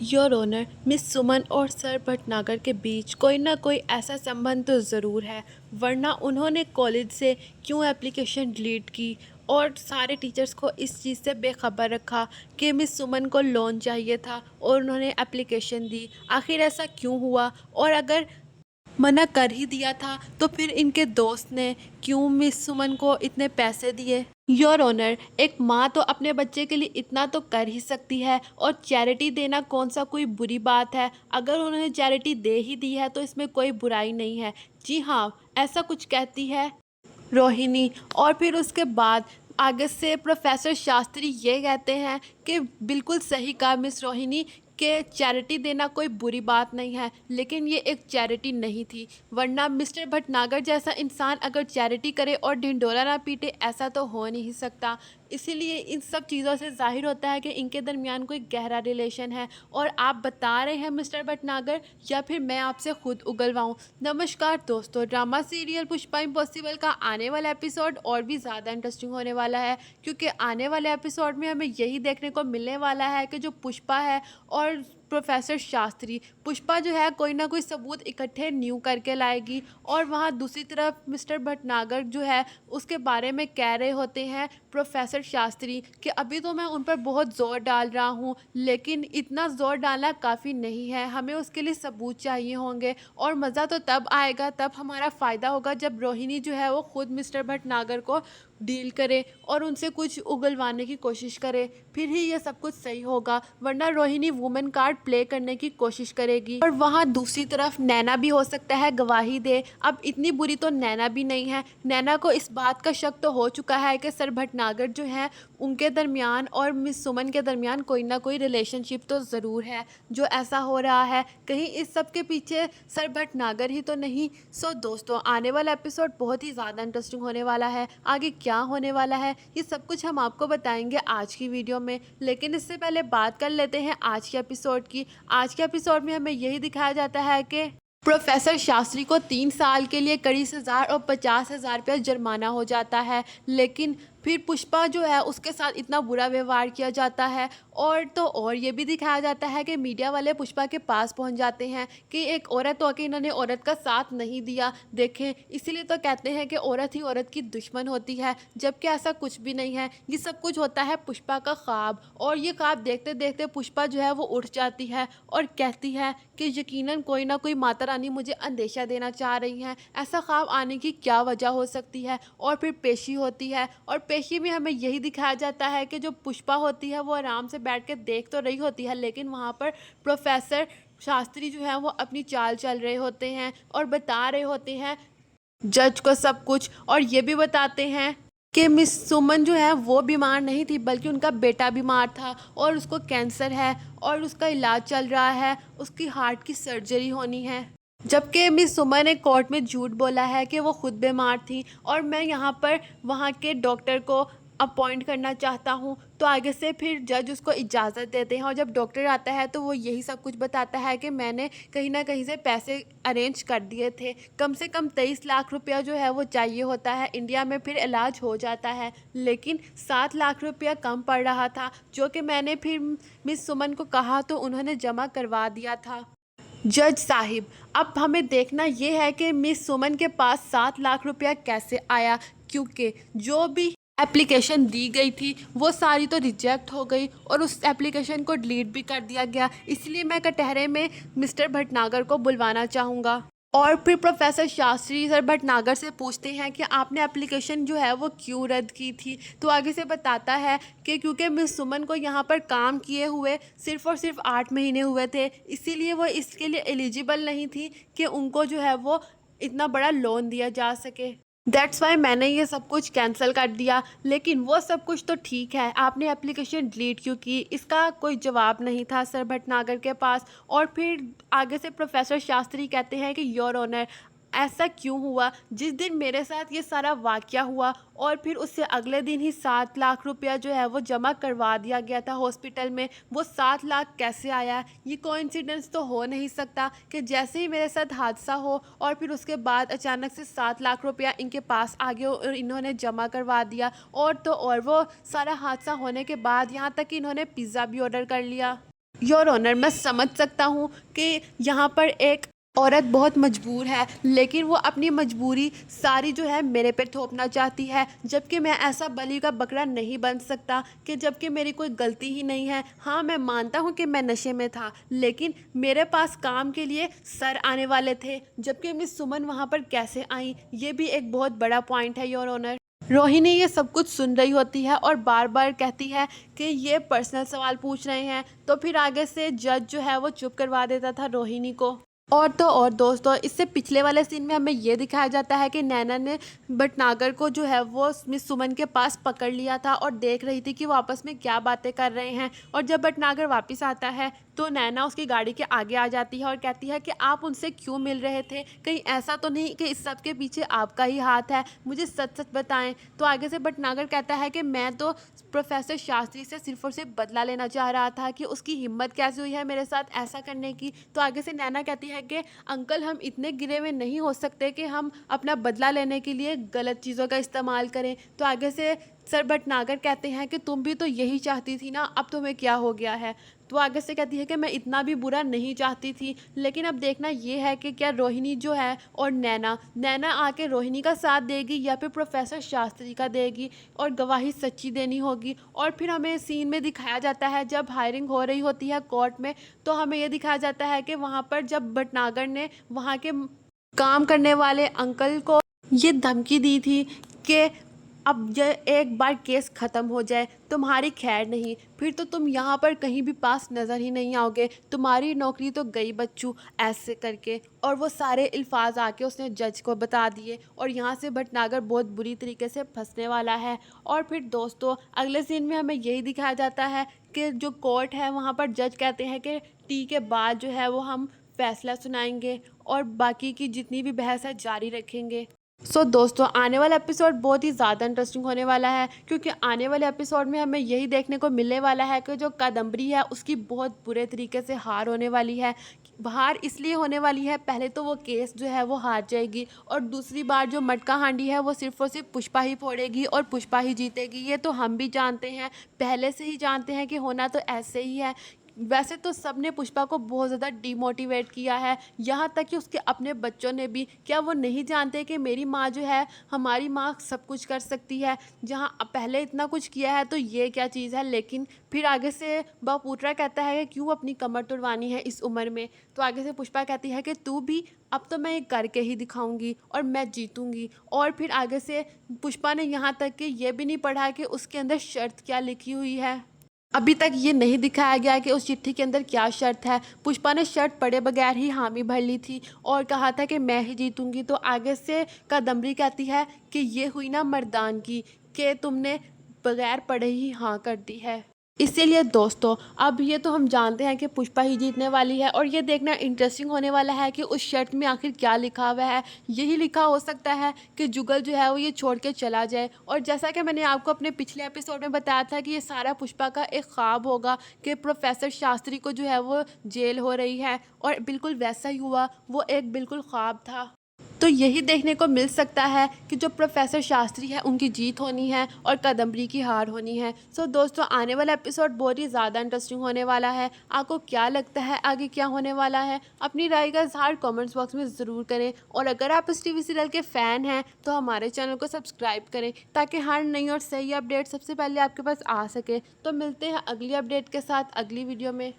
Your honour, miss सुमन और sir Bhatnagar के बीच कोई ना कोई ऐसा संबंध तो ज़रूर है, वरना उन्होंने कॉलेज से क्यों एप्लीकेशन डिलीट की और सारे टीचर्स को इस चीज़ से बेखबर रखा कि मिस सुमन को लोन चाहिए था और उन्होंने एप्लीकेशन दी। आखिर ऐसा क्यों हुआ? और अगर मना कर ही दिया था तो फिर इनके दोस्त ने क्यों मिस सुमन को इतने पैसे दिए? योर ऑनर, एक माँ तो अपने बच्चे के लिए इतना तो कर ही सकती है, और चैरिटी देना कौन सा कोई बुरी बात है। अगर उन्होंने चैरिटी दे ही दी है तो इसमें कोई बुराई नहीं है। जी हाँ, ऐसा कुछ कहती है रोहिणी। और फिर उसके बाद आगे से प्रोफेसर शास्त्री ये कहते हैं कि बिल्कुल सही कहा मिस रोहिणी, कि चैरिटी देना कोई बुरी बात नहीं है, लेकिन ये एक चैरिटी नहीं थी। वरना मिस्टर भटनागर जैसा इंसान अगर चैरिटी करे और ढिंढोरा ना पीटे, ऐसा तो हो नहीं सकता। इसीलिए इन सब चीज़ों से जाहिर होता है कि इनके दरमियान कोई गहरा रिलेशन है। और आप बता रहे हैं मिस्टर भटनागर, या फिर मैं आपसे खुद उगलवाऊँ? नमस्कार दोस्तों, ड्रामा सीरियल पुष्पा इम्पॉसिबल का आने वाला एपिसोड और भी ज़्यादा इंटरेस्टिंग होने वाला है, क्योंकि आने वाले एपिसोड में हमें यही देखने को मिलने वाला है कि जो पुष्पा है और प्रोफेसर शास्त्री, पुष्पा जो है कोई ना कोई सबूत इकट्ठे न्यू करके लाएगी, और वहाँ दूसरी तरफ मिस्टर भटनागर जो है उसके बारे में कह रहे होते हैं प्रोफेसर शास्त्री कि अभी तो मैं उन पर बहुत ज़ोर डाल रहा हूँ, लेकिन इतना ज़ोर डालना काफ़ी नहीं है, हमें उसके लिए सबूत चाहिए होंगे। और मज़ा तो तब आएगा, तब हमारा फ़ायदा होगा जब रोहिणी जो है वो खुद मिस्टर भटनागर को डील करे और उनसे कुछ उगलवाने की कोशिश करे, फिर ही ये सब कुछ सही होगा। वरना रोहिणी वुमेन कार्ड प्ले करने की कोशिश करेगी, और वहाँ दूसरी तरफ नैना भी हो सकता है गवाही दे। अब इतनी बुरी तो नैना भी नहीं है। नैना को इस बात का शक तो हो चुका है कि सर भटनागर जो है उनके दरमियान और मिस सुमन के दरमियान कोई ना कोई रिलेशनशिप तो ज़रूर है। जो ऐसा हो रहा है, कहीं इस सब के पीछे सर भटनागर ही तो नहीं? सो दोस्तों, आने वाला एपिसोड बहुत ही ज़्यादा इंटरेस्टिंग होने वाला है। आगे क्या होने वाला है ये सब कुछ हम आपको बताएंगे आज की वीडियो में, लेकिन इससे पहले बात कर लेते हैं आज के एपिसोड की। आज के एपिसोड में हमें यही दिखाया जाता है कि प्रोफेसर शास्त्री को 3 साल के लिए कड़ी सज़ा और 50,000 रुपया जुर्माना हो जाता है, लेकिन फिर पुष्पा जो है उसके साथ इतना बुरा व्यवहार किया जाता है। और तो और ये भी दिखाया जाता है कि मीडिया वाले पुष्पा के पास पहुंच जाते हैं कि एक औरत हो के इन्होंने औरत का साथ नहीं दिया, देखें, इसीलिए तो कहते हैं कि औरत ही औरत की दुश्मन होती है, जबकि ऐसा कुछ भी नहीं है। ये सब कुछ होता है पुष्पा का ख्वाब, और ये ख्वाब देखते देखते पुष्पा जो है वो उठ जाती है और कहती है कि यकीनन कोई ना कोई माता रानी मुझे अंदेशा देना चाह रही हैं। ऐसा ख्वाब आने की क्या वजह हो सकती है? और फिर पेशी होती है, और पेशी में हमें यही दिखाया जाता है कि जो पुष्पा होती है वो आराम से बैठ के देख तो रही होती है, लेकिन वहाँ पर प्रोफेसर शास्त्री जो है वो अपनी चाल चल रहे होते हैं और बता रहे होते हैं जज को सब कुछ। और ये भी बताते हैं कि मिस सुमन जो है वो बीमार नहीं थी, बल्कि उनका बेटा बीमार था और उसको कैंसर है और उसका इलाज चल रहा है, उसकी हार्ट की सर्जरी होनी है। जबकि मिस सुमन ने कोर्ट में झूठ बोला है कि वो खुद बीमार थी और मैं यहाँ पर वहाँ के डॉक्टर को अपॉइंट करना चाहता हूँ। तो आगे से फिर जज उसको इजाज़त देते हैं, और जब डॉक्टर आता है तो वो यही सब कुछ बताता है कि मैंने कहीं ना कहीं से पैसे अरेंज कर दिए थे। कम से कम 23 लाख रुपया जो है वो चाहिए होता है इंडिया में, फिर इलाज हो जाता है, लेकिन 7 लाख रुपया कम पड़ रहा था, जो कि मैंने फिर मिस सुमन को कहा तो उन्होंने जमा करवा दिया था। जज साहिब, अब हमें देखना ये है कि मिस सुमन के पास 7 लाख रुपया कैसे आया, क्योंकि जो भी एप्लीकेशन दी गई थी वो सारी तो रिजेक्ट हो गई और उस एप्लीकेशन को डिलीट भी कर दिया गया। इसलिए मैं कटहरे में मिस्टर भटनागर को बुलवाना चाहूँगा। और फिर प्रोफेसर शास्त्री सर भटनागर से पूछते हैं कि आपने एप्लीकेशन जो है वो क्यों रद्द की थी? तो आगे से बताता है कि क्योंकि मिस सुमन को यहाँ पर काम किए हुए सिर्फ़ और सिर्फ 8 महीने हुए थे, इसीलिए वो इसके लिए एलिजिबल नहीं थी कि उनको जो है वो इतना बड़ा लोन दिया जा सके। दैट्स वाई मैंने ये सब कुछ कैंसिल कर दिया। लेकिन वो सब कुछ तो ठीक है, आपने एप्लीकेशन डिलीट क्यों की? इसका कोई जवाब नहीं था सर भटनागर के पास। और फिर आगे से प्रोफेसर शास्त्री कहते हैं कि योर ऑनर, ऐसा क्यों हुआ? जिस दिन मेरे साथ ये सारा वाकया हुआ और फिर उससे अगले दिन ही 7 लाख रुपया जो है वो जमा करवा दिया गया था हॉस्पिटल में, वो 7 लाख कैसे आया? ये कोइंसिडेंस तो हो नहीं सकता कि जैसे ही मेरे साथ हादसा हो और फिर उसके बाद अचानक से 7 लाख रुपया इनके पास आ गया और इन्होंने जमा करवा दिया। और तो और वो सारा हादसा होने के बाद यहाँ तक कि इन्होंने पिज़्ज़ा भी ऑर्डर कर लिया। योर ऑनर, मैं समझ सकता हूँ कि यहाँ पर एक औरत बहुत मजबूर है, लेकिन वो अपनी मजबूरी सारी जो है मेरे पे थोपना चाहती है, जबकि मैं ऐसा बलि का बकरा नहीं बन सकता कि जबकि मेरी कोई गलती ही नहीं है। हाँ, मैं मानता हूँ कि मैं नशे में था, लेकिन मेरे पास काम के लिए सर आने वाले थे, जबकि मिस सुमन वहाँ पर कैसे आई, ये भी एक बहुत बड़ा पॉइंट है योर ऑनर। रोहिणी ये सब कुछ सुन रही होती है और बार बार कहती है कि ये पर्सनल सवाल पूछ रहे हैं, तो फिर आगे से जज जो है वो चुप करवा देता था रोहिणी को। और तो और दोस्तों, इससे पिछले वाले सीन में हमें ये दिखाया जाता है कि नैना ने भटनागर को जो है वो मिस सुमन के पास पकड़ लिया था और देख रही थी कि वो आपस में क्या बातें कर रहे हैं। और जब भटनागर वापस आता है तो नैना उसकी गाड़ी के आगे आ जाती है और कहती है कि आप उनसे क्यों मिल रहे थे, कहीं ऐसा तो नहीं कि इस सब के पीछे आपका ही हाथ है, मुझे सच सच बताएं। तो आगे से भटनागर कहता है कि मैं तो प्रोफेसर शास्त्री से सिर्फ और सिर्फ बदला लेना चाह रहा था कि उसकी हिम्मत कैसे हुई है मेरे साथ ऐसा करने की। तो आगे से नैना कहती है कि अंकल, हम इतने गिरे हुए नहीं हो सकते कि हम अपना बदला लेने के लिए गलत चीज़ों का इस्तेमाल करें। तो आगे से सर भटनागर कहते हैं कि तुम भी तो यही चाहती थी ना, अब तुम्हें क्या हो गया है। तो आगे से कहती है कि मैं इतना भी बुरा नहीं चाहती थी, लेकिन अब देखना ये है कि क्या रोहिणी जो है और नैना नैना आके रोहिणी का साथ देगी या फिर प्रोफेसर शास्त्री का देगी, और गवाही सच्ची देनी होगी। और फिर हमें सीन में दिखाया जाता है जब हायरिंग हो रही होती है कोर्ट में, तो हमें ये दिखाया जाता है कि वहाँ पर जब भटनागर ने वहाँ के काम करने वाले अंकल को ये धमकी दी थी कि अब ये एक बार केस ख़त्म हो जाए तुम्हारी खैर नहीं, फिर तो तुम यहाँ पर कहीं भी पास नज़र ही नहीं आओगे, तुम्हारी नौकरी तो गई बच्चू, ऐसे करके। और वो सारे अल्फाज आके उसने जज को बता दिए और यहाँ से भटनागर बहुत बुरी तरीके से फंसने वाला है। और फिर दोस्तों, अगले सीन में हमें यही दिखाया जाता है कि जो कोर्ट है वहाँ पर जज कहते हैं कि टी के बाद जो है वो हम फैसला सुनाएंगे और बाकी की जितनी भी बहस है जारी रखेंगे। दोस्तों, आने वाला एपिसोड बहुत ही ज़्यादा इंटरेस्टिंग होने वाला है, क्योंकि आने वाले एपिसोड में हमें यही देखने को मिलने वाला है कि जो कादम्बरी है उसकी बहुत बुरे तरीके से हार होने वाली है। हार इसलिए होने वाली है, पहले तो वो केस जो है वो हार जाएगी, और दूसरी बार जो मटका हांडी है वो सिर्फ और सिर्फ पुष्पा ही फोड़ेगी और पुष्पा ही जीतेगी। ये तो हम भी जानते हैं, पहले से ही जानते हैं कि होना तो ऐसे ही है। वैसे तो सबने पुष्पा को बहुत ज़्यादा डिमोटिवेट किया है, यहाँ तक कि उसके अपने बच्चों ने भी। क्या वो नहीं जानते कि मेरी माँ जो है, हमारी माँ सब कुछ कर सकती है, जहाँ पहले इतना कुछ किया है तो ये क्या चीज़ है। लेकिन फिर आगे से बापूतरा कहता है कि क्यों अपनी कमर तुड़वानी है इस उम्र में। तो आगे से पुष्पा कहती है कि तू भी, अब तो मैं ये करके ही दिखाऊंगी और मैं जीतूंगी। और फिर आगे से पुष्पा ने यहाँ तक कि ये भी नहीं पढ़ा कि उसके अंदर शर्त क्या लिखी हुई है। अभी तक ये नहीं दिखाया गया कि उस चिट्ठी के अंदर क्या शर्त है। पुष्पा ने शर्त पढ़े बगैर ही हामी भर ली थी और कहा था कि मैं ही जीतूंगी। तो आगे से कादम्बरी कहती है कि ये हुई ना मर्दान की, कि तुमने बगैर पढ़े ही हाँ कर दी है। इसीलिए दोस्तों, अब ये तो हम जानते हैं कि पुष्पा ही जीतने वाली है, और ये देखना इंटरेस्टिंग होने वाला है कि उस शर्त में आखिर क्या लिखा हुआ है। यही लिखा हो सकता है कि जुगल जो है वो ये छोड़ के चला जाए। और जैसा कि मैंने आपको अपने पिछले एपिसोड में बताया था कि ये सारा पुष्पा का एक ख्वाब होगा कि प्रोफेसर शास्त्री को जो है वो जेल हो रही है, और बिल्कुल वैसा ही हुआ, वो एक बिल्कुल ख्वाब था। तो यही देखने को मिल सकता है कि जो प्रोफेसर शास्त्री है उनकी जीत होनी है और कादम्बरी की हार होनी है। दोस्तों, आने वाला एपिसोड बहुत ही ज़्यादा इंटरेस्टिंग होने वाला है। आपको क्या लगता है आगे क्या होने वाला है? अपनी राय का इज़हार कमेंट्स बॉक्स में ज़रूर करें, और अगर आप इस टीवी सीरियल के फ़ैन हैं तो हमारे चैनल को सब्सक्राइब करें, ताकि हर नई और सही अपडेट सबसे पहले आपके पास आ सके। तो मिलते हैं अगली अपडेट के साथ अगली वीडियो में।